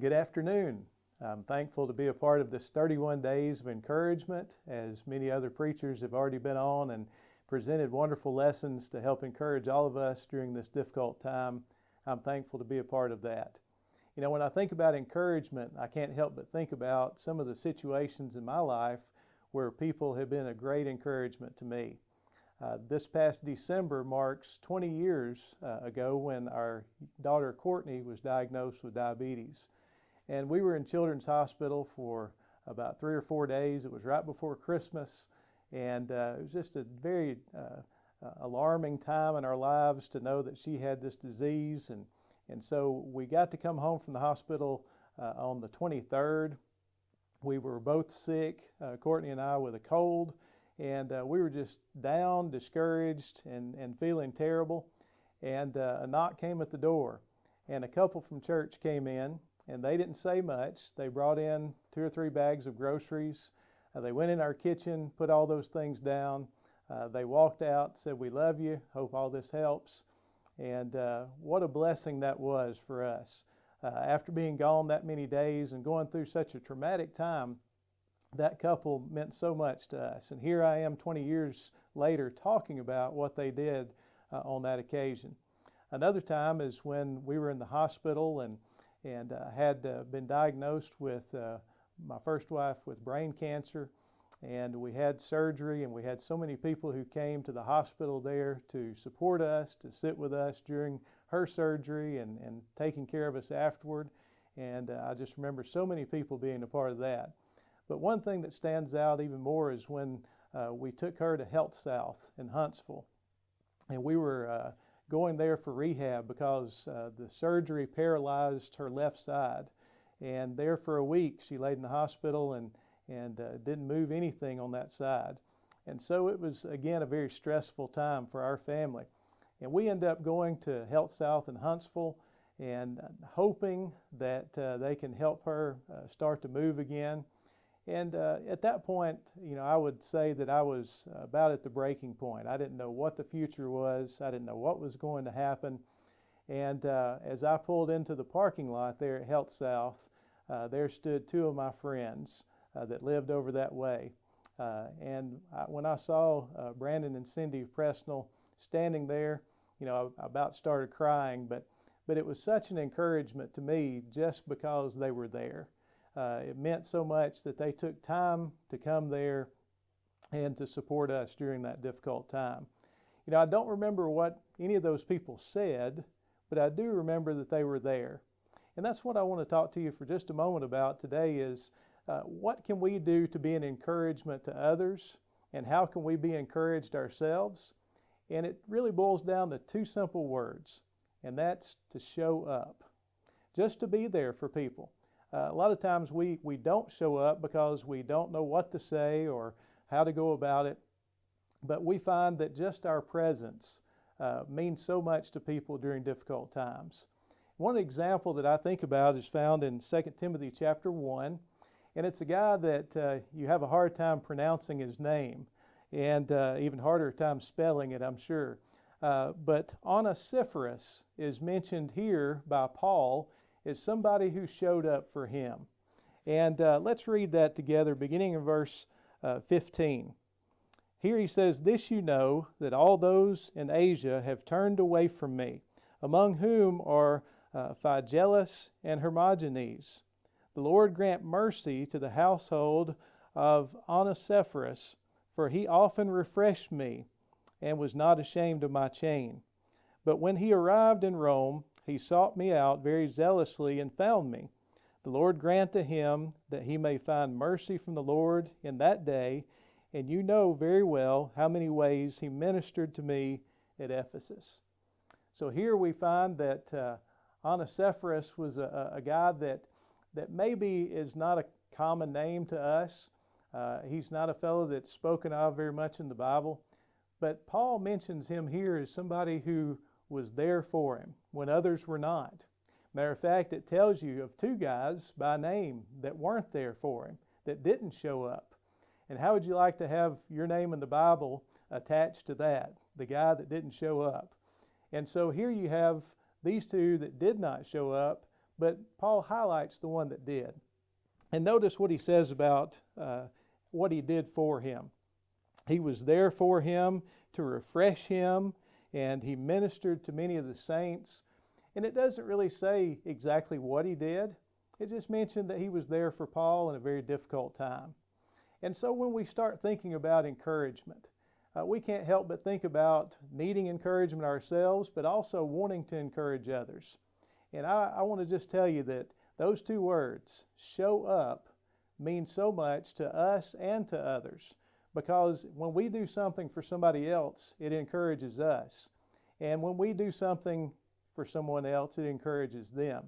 Good afternoon. I'm thankful to be a part of this 31 days of encouragement, as many other preachers have already been on and presented wonderful lessons to help encourage all of us during this difficult time. I'm thankful to be a part of that. You know, when I think about encouragement, I can't help but think about some of the situations in my life where people have been a great encouragement to me. This past December marks 20 years ago when our daughter Courtney was diagnosed with diabetes. And we were in Children's Hospital for about 3 or 4 days. It was right before Christmas, and it was just a very alarming time in our lives to know that she had this disease. And so we got to come home from the hospital on the 23rd. We were both sick, Courtney and I, with a cold, and we were just down, discouraged, and feeling terrible. And a knock came at the door, and a couple from church came in. And they didn't say much. They brought in 2 or 3 bags of groceries. They went in our kitchen, put all those things down. They walked out, said, "We love you. Hope all this helps." And what a blessing that was for us. After being gone that many days and going through such a traumatic time, that couple meant so much to us. And here I am 20 years later talking about what they did on that occasion. Another time is when we were in the hospital and had been diagnosed with my first wife with brain cancer, and we had surgery, and we had so many people who came to the hospital there to support us, to sit with us during her surgery and taking care of us afterward. And I just remember so many people being a part of that. But one thing that stands out even more is when we took her to Health South in Huntsville, and we were going there for rehab because the surgery paralyzed her left side. And there for a week she laid in the hospital and didn't move anything on that side. And so it was, again, a very stressful time for our family. And we ended up going to Health South in Huntsville and hoping that they can help her start to move again. And at that point, you know, I would say that I was about at the breaking point. I didn't know what the future was. I didn't know what was going to happen. And as I pulled into the parking lot there at Health South, there stood 2 of my friends that lived over that way. When I saw Brandon and Cindy Presnell standing there, you know, I about started crying, but it was such an encouragement to me just because they were there. It meant so much that they took time to come there and to support us during that difficult time. You know, I don't remember what any of those people said, but I do remember that they were there. And that's what I want to talk to you for just a moment about today is what can we do to be an encouragement to others, and how can we be encouraged ourselves? And it really boils down to 2 simple words, and that's to show up. Just to be there for people. A lot of times we don't show up because we don't know what to say or how to go about it, but we find that just our presence means so much to people during difficult times. One example that I think about is found in 2 Timothy chapter 1, and it's a guy that you have a hard time pronouncing his name, and even harder time spelling it, I'm sure. But Onesiphorus is mentioned here by Paul is somebody who showed up for him. And let's read that together, beginning in verse 15. Here he says, "This you know, that all those in Asia have turned away from me, among whom are Phygellus and Hermogenes. The Lord grant mercy to the household of Onesiphorus, for he often refreshed me, and was not ashamed of my chain. But when he arrived in Rome, he sought me out very zealously and found me. The Lord grant to him that he may find mercy from the Lord in that day, and you know very well how many ways he ministered to me at Ephesus." So here we find that Onesiphorus was a guy that maybe is not a common name to us. He's not a fellow that's spoken of very much in the Bible. But Paul mentions him here as somebody who was there for him when others were not. Matter of fact, it tells you of 2 guys by name that weren't there for him, that didn't show up. And how would you like to have your name in the Bible attached to that, the guy that didn't show up? And so here you have these 2 that did not show up, but Paul highlights the one that did. And notice what he says about what he did for him. He was there for him to refresh him, and he ministered to many of the saints. And it doesn't really say exactly what he did. It just mentioned that he was there for Paul in a very difficult time. And so when we start thinking about encouragement, we can't help but think about needing encouragement ourselves, but also wanting to encourage others. And I want to just tell you that those two words, show up, mean so much to us and to others. Because when we do something for somebody else, it encourages us. And when we do something for someone else, it encourages them.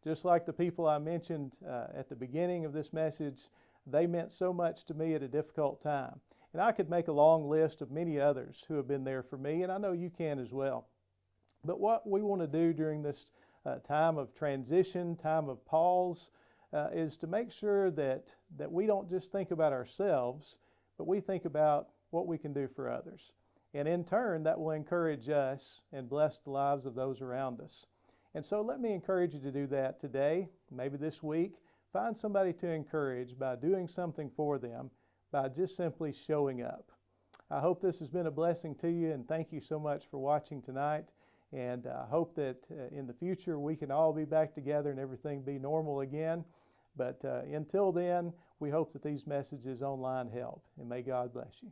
Just like the people I mentioned at the beginning of this message, they meant so much to me at a difficult time. And I could make a long list of many others who have been there for me, and I know you can as well. But what we want to do during this time of transition, time of pause, is to make sure that we don't just think about ourselves, but we think about what we can do for others. And in turn, that will encourage us and bless the lives of those around us. And so let me encourage you to do that today, maybe this week. Find somebody to encourage by doing something for them, by just simply showing up. I hope this has been a blessing to you, and thank you so much for watching tonight. And I hope that in the future we can all be back together and everything be normal again. But until then, we hope that these messages online help, and may God bless you.